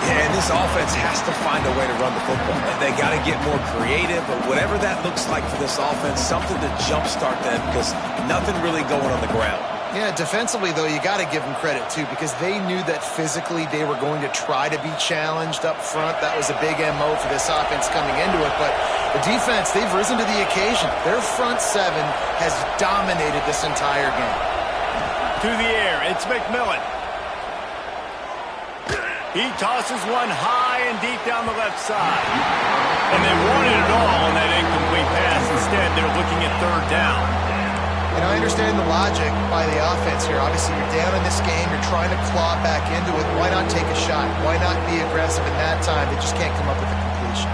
Speaker 2: Yeah, and this offense has to find a way to run the football. They got to get more creative, but whatever that looks like for this offense, something to jumpstart them because nothing really going on the ground.
Speaker 3: Yeah, defensively, though, you got to give them credit, too, because they knew that physically they were going to try to be challenged up front. That was a big MO for this offense coming into it. But the defense, they've risen to the occasion. Their front seven has dominated this entire game.
Speaker 1: To the air, it's McMillan. He tosses one high and deep down the left side. And they wanted it all on that incomplete pass. Instead, they're looking at third down.
Speaker 3: And I understand the logic by the offense here. Obviously, you're down in this game. You're trying to claw back into it. Why not take a shot? Why not be aggressive in that time? They just can't come up with a completion.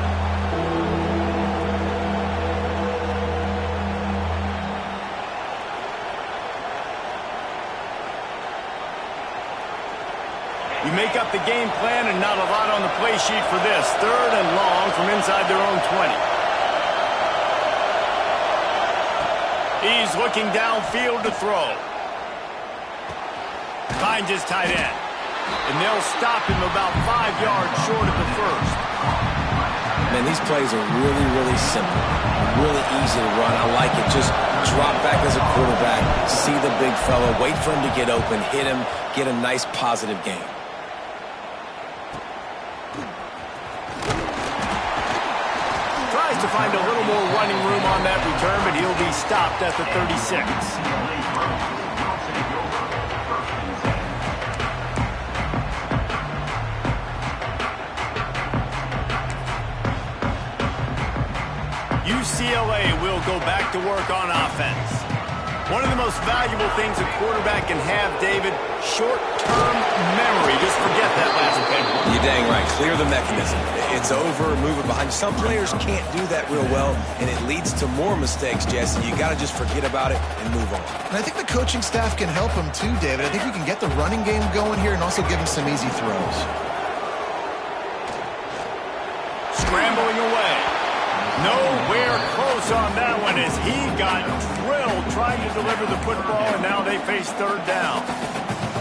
Speaker 1: You make up the game plan and not a lot on the play sheet for this. Third and long from inside their own 20. He's looking downfield to throw. Finds his tight end. And they'll stop him about 5 yards short of the first.
Speaker 2: Man, these plays are really, really simple. Really easy to run. I like it. Just drop back as a quarterback, see the big fella, wait for him to get open, hit him, get a nice positive game.
Speaker 1: Tries to find a little more running room on that return, but he'll be stopped at the 36. UCLA will go back to work on offense. One of the most valuable things a quarterback can have, David, short-term memory. Just forget that last pick.
Speaker 2: You're dang right. Clear the mechanism. It's over, move it behind. Some players can't do that real well, and it leads to more mistakes, Jesse. You got to just forget about it and move on.
Speaker 3: And I think the coaching staff can help him too, David. I think you can get the running game going here and also give him some easy throws.
Speaker 1: Scrambling away. Nowhere close on that one as he got drilled trying to deliver the football, and now they face third down.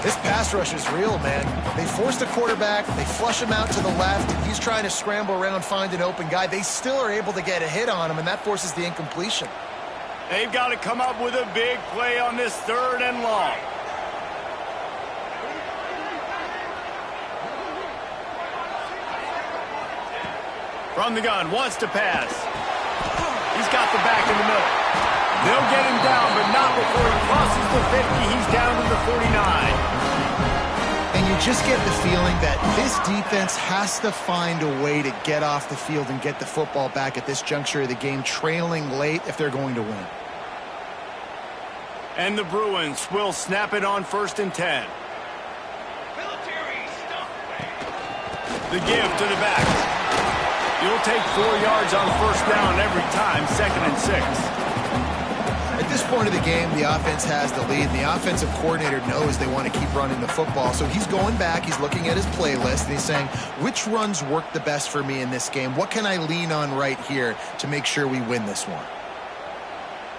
Speaker 3: This pass rush is real, man. They force the quarterback, they flush him out to the left, and he's trying to scramble around, find an open guy. They still are able to get a hit on him, and that forces the incompletion.
Speaker 1: They've got to come up with a big play on this third and long. From the gun, wants to pass. He's got the back in the middle. They'll get him down, but not before he crosses the 50. He's down to the 49.
Speaker 3: And you just get the feeling that this defense has to find a way to get off the field and get the football back at this juncture of the game, trailing late if they're going to win.
Speaker 1: And the Bruins will snap it on 1st and 10. The give to the back. You'll take 4 yards on 1st down every time, 2nd and 6.
Speaker 3: At this point of the game, the offense has the lead, and the offensive coordinator knows they want to keep running the football. So he's going back, he's looking at his playlist, and he's saying, which runs work the best for me in this game? What can I lean on right here to make sure we win this one?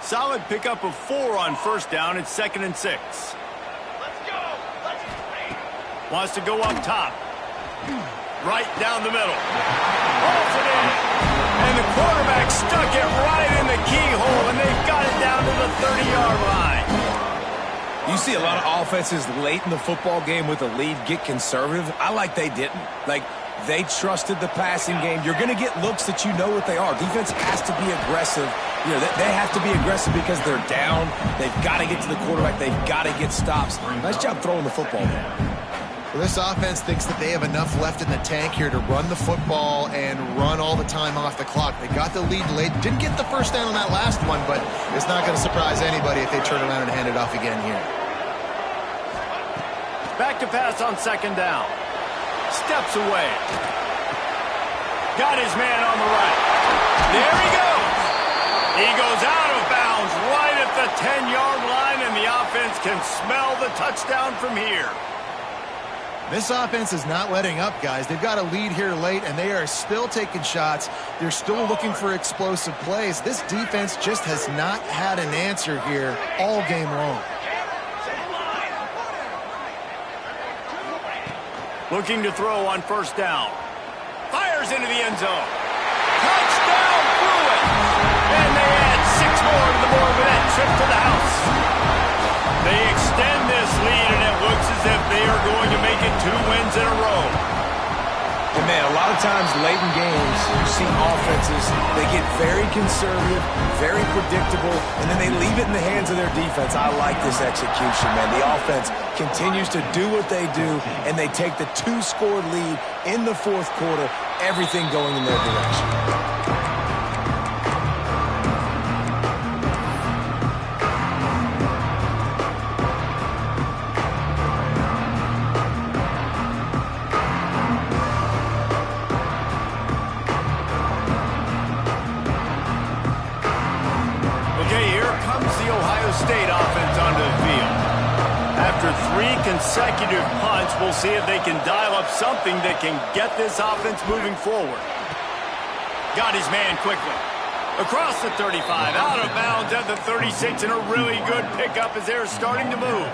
Speaker 1: Solid pickup of 4 on 1st down. It's 2nd and 6.
Speaker 4: Let's go. Let's play.
Speaker 1: Wants to go up top. Right down the middle. Hauls it in. And the quarterback stuck it right in the keyhole, and they've got it down to the 30-yard line.
Speaker 2: You see a lot of offenses late in the football game with a lead get conservative. I like they didn't. Like, they trusted the passing game. You're going to get looks that you know what they are. Defense has to be aggressive. You know, they have to be aggressive because they're down. They've got to get to the quarterback. They've got to get stops. Nice job throwing the football there.
Speaker 3: Well, this offense thinks that they have enough left in the tank here to run the football and run all the time off the clock. They got the lead late. Didn't get the 1st down on that last one, but it's not going to surprise anybody if they turn around and hand it off again here.
Speaker 1: Back to pass on second down. Steps away. Got his man on the right. There he goes. He goes out of bounds right at the 10-yard line, and the offense can smell the touchdown from here.
Speaker 3: This offense is not letting up, guys. They've got a lead here late, and they are still taking shots. They're still looking for explosive plays. This defense just has not had an answer here all game long.
Speaker 1: Looking to throw on first down. Fires into the end zone. Touchdown, Bruins! And they add 6 more to the board with that trip to the house. They extend this lead, and it looks as if they are going to make it 2 wins in a row.
Speaker 2: And man, a lot of times late in games, you see offenses, they get very conservative, very predictable, and then they leave it in the hands of their defense. I like this execution, man. The offense continues to do what they do, and they take the 2-score lead in the fourth quarter, everything going in their direction.
Speaker 1: State offense onto the field. After 3 consecutive punts, we'll see if they can dial up something that can get this offense moving forward. Got his man quickly. Across the 35, out of bounds at the 36, and a really good pickup as they're starting to move.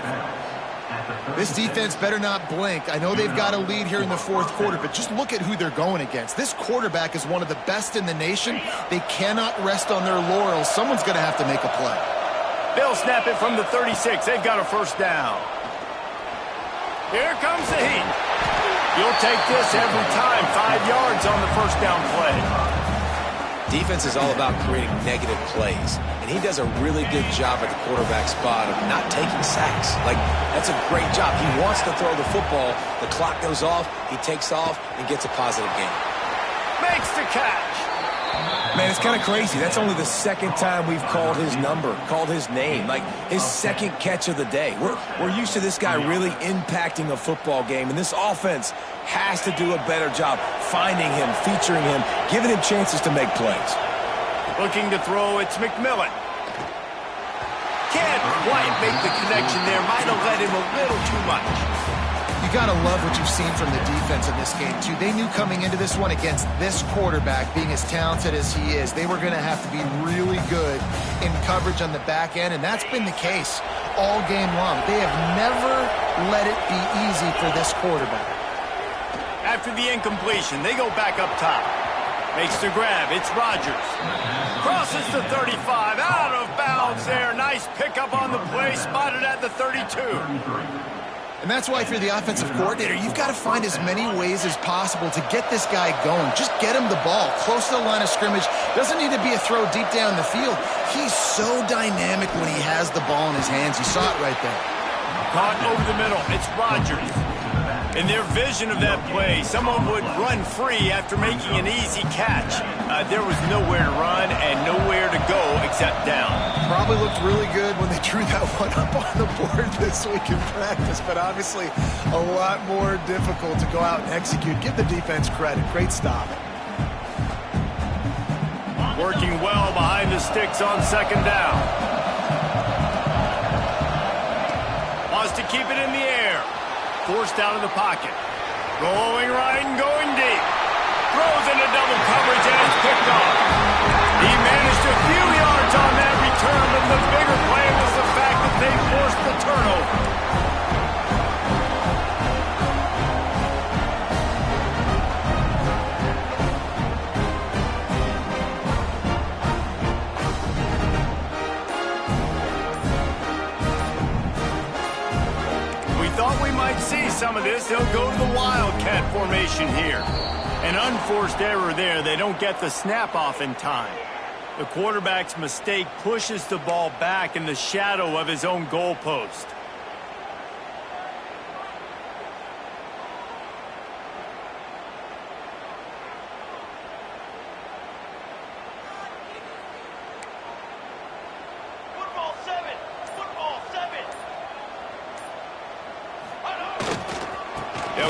Speaker 3: This defense better not blink. I know they've got a lead here in the fourth quarter, but just look at who they're going against. This quarterback is one of the best in the nation. They cannot rest on their laurels. Someone's going to have to make a play.
Speaker 1: They'll snap it from the 36. They've got a first down. Here comes the heat. You'll take this every time. 5 yards on the first down play.
Speaker 2: Defense is all about creating negative plays, and he does a really good job at the quarterback spot of not taking sacks. Like, that's a great job. He wants to throw the football. The clock goes off. He takes off and gets a positive gain.
Speaker 1: Makes the catch.
Speaker 2: Man, it's kind of crazy. That's only the second time we've called his number, called his name, like his second catch of the day. We're used to this guy really impacting a football game, and this offense has to do a better job finding him, featuring him, giving him chances to make plays.
Speaker 1: Looking to throw, it's McMillan. Can't quite make the connection there. Might have led him a little too much.
Speaker 3: You got to love what you've seen from the defense in this game, too. They knew coming into this one against this quarterback, being as talented as he is, they were going to have to be really good in coverage on the back end, and that's been the case all game long. They have never let it be easy for this quarterback.
Speaker 1: After the incompletion, they go back up top. Makes the grab. It's Rodgers. Crosses the 35. Out of bounds there. Nice pickup on the play. Spotted at the 32.
Speaker 3: And that's why if you're the offensive coordinator, you've got to find as many ways as possible to get this guy going. Just get him the ball close to the line of scrimmage. Doesn't need to be a throw deep down the field. He's so dynamic when he has the ball in his hands. You saw it right there.
Speaker 1: Caught over the middle. It's Rodgers. In their vision of that play, someone would run free after making an easy catch. There was nowhere to run and nowhere to go except down.
Speaker 3: Probably looked really good when they drew that one up on the board this week in practice, but obviously a lot more difficult to go out and execute. Give the defense credit. Great stop.
Speaker 1: Working well behind the sticks on second down. Wants to keep it in the air. Forced out of the pocket. Going right and going deep. Throws into double coverage and it's picked off. He managed a few yards on that return, but the bigger play was the fact that they forced the turnover. Thought we might see some of this. They'll go to the Wildcat formation here. An unforced error there. They don't get the snap off in time. The quarterback's mistake pushes the ball back in the shadow of his own goalpost.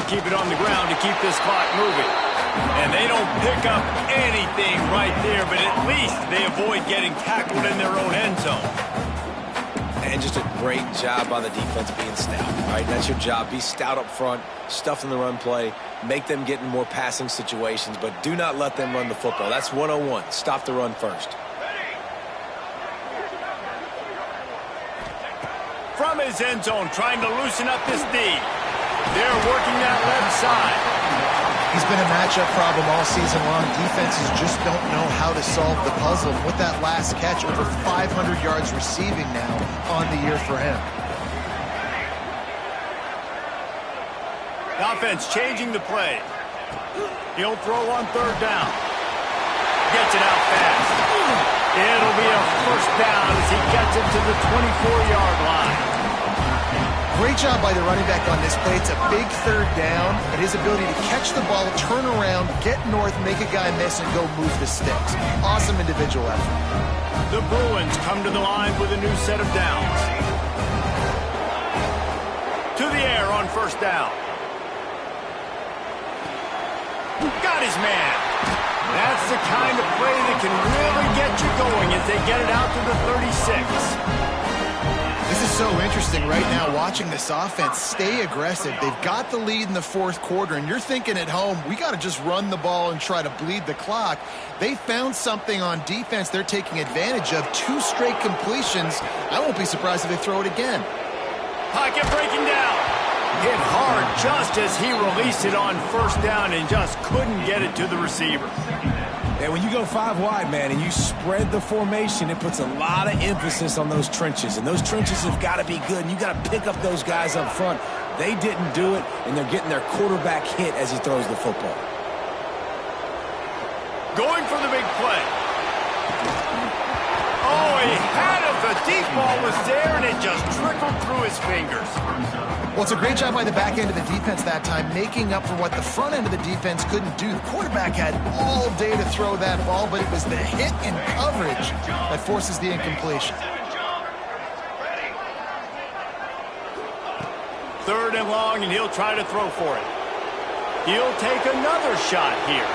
Speaker 1: They'll keep it on the ground to keep this clock moving. And they don't pick up anything right there, but at least they avoid getting tackled in their own end zone.
Speaker 2: And just a great job by the defense being stout, right? That's your job. Be stout up front, stuff in the run play, make them get in more passing situations, but do not let them run the football. That's 101. Stop the run first.
Speaker 1: From his end zone, trying to loosen up this D. They're working that left side.
Speaker 3: He's been a matchup problem all season long. Defenses just don't know how to solve the puzzle. And with that last catch, over 500 yards receiving now on the year for him.
Speaker 1: The offense changing the play. He'll throw on third down. Gets it out fast. It'll be a first down as he gets it to the 24-yard line.
Speaker 3: Great job by the running back on this play. It's a big third down, and his ability to catch the ball, turn around, get north, make a guy miss, and go move the sticks. Awesome individual effort.
Speaker 1: The Bruins come to the line with a new set of downs. To the air on first down. Got his man. That's the kind of play that can really get you going as they get it out to the 36.
Speaker 3: This is so interesting right now, watching this offense stay aggressive. They've got the lead in the fourth quarter, and you're thinking at home, we got to just run the ball and try to bleed the clock. They found something on defense they're taking advantage of. 2 straight completions. I won't be surprised if they throw it again.
Speaker 1: Pocket breaking down. Hit hard just as he released it on first down and just couldn't get it to the receiver.
Speaker 2: And when you go 5 wide, man, and you spread the formation, it puts a lot of emphasis on those trenches. And those trenches have got to be good. And you got to pick up those guys up front. They didn't do it, and they're getting their quarterback hit as he throws the football.
Speaker 1: Going for the big play. Oh, he had it. The deep ball was there, and it just trickled through his fingers.
Speaker 3: Well, it's a great job by the back end of the defense that time, making up for what the front end of the defense couldn't do. The quarterback had all day to throw that ball, but it was the hit and coverage that forces the incompletion.
Speaker 1: Third and long, and he'll try to throw for it. He'll take another shot here.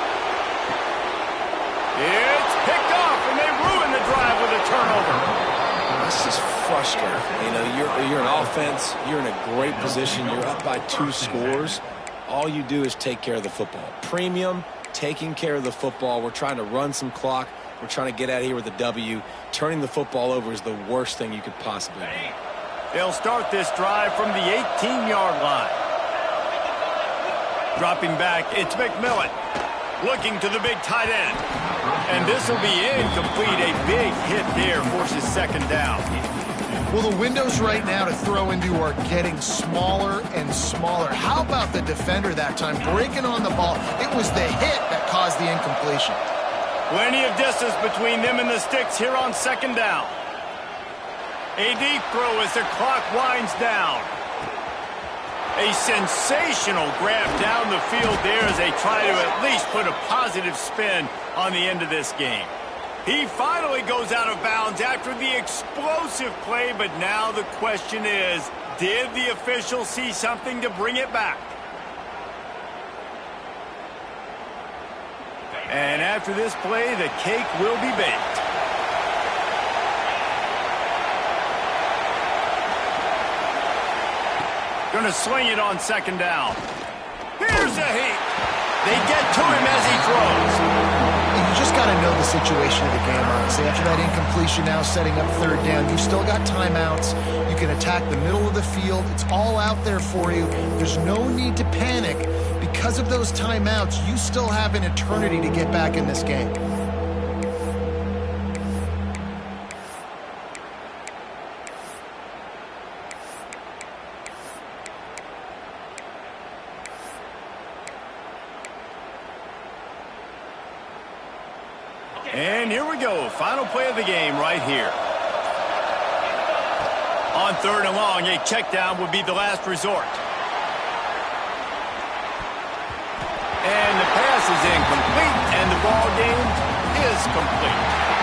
Speaker 1: It's picked off, and they ruin the drive with a turnover.
Speaker 2: This is frustrating. You know, you're an offense. You're in a great position. You're up by 2 scores. All you do is take care of the football. Premium, taking care of the football. We're trying to run some clock. We're trying to get out of here with a W. Turning the football over is the worst thing you could possibly do.
Speaker 1: They'll start this drive from the 18-yard line. Dropping back, it's McMillan. Looking to the big tight end. And this will be incomplete. A big hit there forces second down.
Speaker 3: Well, the windows right now to throw into are getting smaller and smaller. How about the defender that time breaking on the ball? It was the hit that caused the incompletion.
Speaker 1: Plenty of distance between them and the sticks here on second down. A deep throw as the clock winds down. A sensational grab down the field there as they try to at least put a positive spin on the end of this game. He finally goes out of bounds after the explosive play, but now the question is, did the official see something to bring it back? And after this play, the cake will be baked. Going to sling it on second down. Here's a heat. They get to him as he throws.
Speaker 3: You just got to know the situation of the game, honestly. After that incompletion now setting up third down, you still got timeouts. You can attack the middle of the field. It's all out there for you. There's no need to panic. Because of those timeouts, you still have an eternity to get back in this game.
Speaker 1: And here we go. Final play of the game right here. On third and long, a check down would be the last resort. And the pass is incomplete, and the ball game is complete.